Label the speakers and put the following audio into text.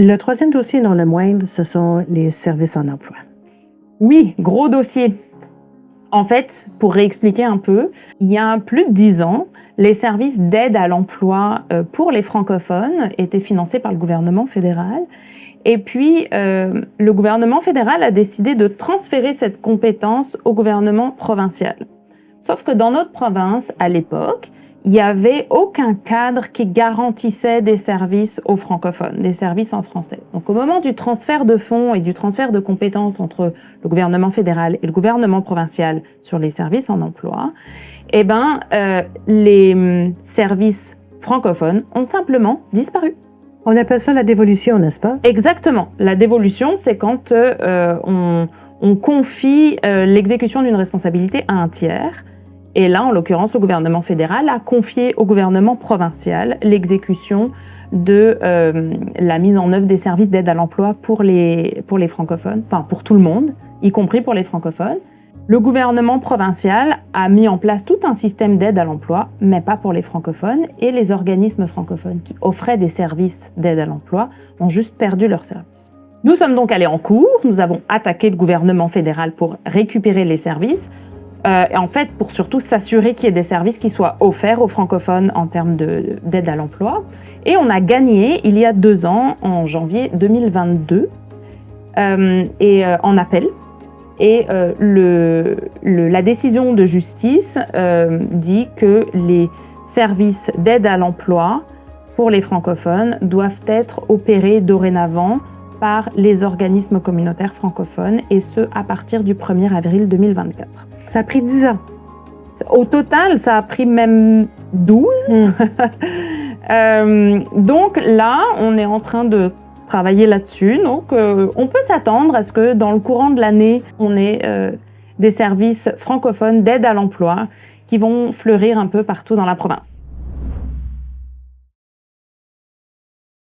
Speaker 1: Le troisième dossier, non le moindre, ce sont les services en emploi.
Speaker 2: Oui, gros dossier. En fait, pour réexpliquer un peu, il y a plus de 10 ans, les services d'aide à l'emploi pour les francophones étaient financés par le gouvernement fédéral. Et puis, le gouvernement fédéral a décidé de transférer cette compétence au gouvernement provincial. Sauf que dans notre province, à l'époque, il n'y avait aucun cadre qui garantissait des services aux francophones, des services en français. Donc au moment du transfert de fonds et du transfert de compétences entre le gouvernement fédéral et le gouvernement provincial sur les services en emploi, les services francophones ont simplement disparu.
Speaker 1: On appelle ça la dévolution, n'est-ce pas?
Speaker 2: Exactement. La dévolution, c'est quand on confie l'exécution d'une responsabilité à un tiers. Et là, en l'occurrence, le gouvernement fédéral a confié au gouvernement provincial l'exécution de la mise en œuvre des services d'aide à l'emploi pour les francophones, enfin pour tout le monde, y compris pour les francophones. Le gouvernement provincial a mis en place tout un système d'aide à l'emploi, mais pas pour les francophones, et les organismes francophones qui offraient des services d'aide à l'emploi ont juste perdu leurs services. Nous sommes donc allés en cours, nous avons attaqué le gouvernement fédéral pour récupérer les services, et en fait pour surtout s'assurer qu'il y ait des services qui soient offerts aux francophones en termes d'aide à l'emploi. Et on a gagné il y a 2 ans, en janvier 2022, en appel. Et la décision de justice dit que les services d'aide à l'emploi pour les francophones doivent être opérés dorénavant par les organismes communautaires francophones, et ce, à partir du 1er avril 2024.
Speaker 1: Ça a pris 10 ans.
Speaker 2: Au total, ça a pris même 12. Donc là, on est en train de travailler là-dessus. Donc, on peut s'attendre à ce que dans le courant de l'année, on ait des services francophones d'aide à l'emploi qui vont fleurir un peu partout dans la province.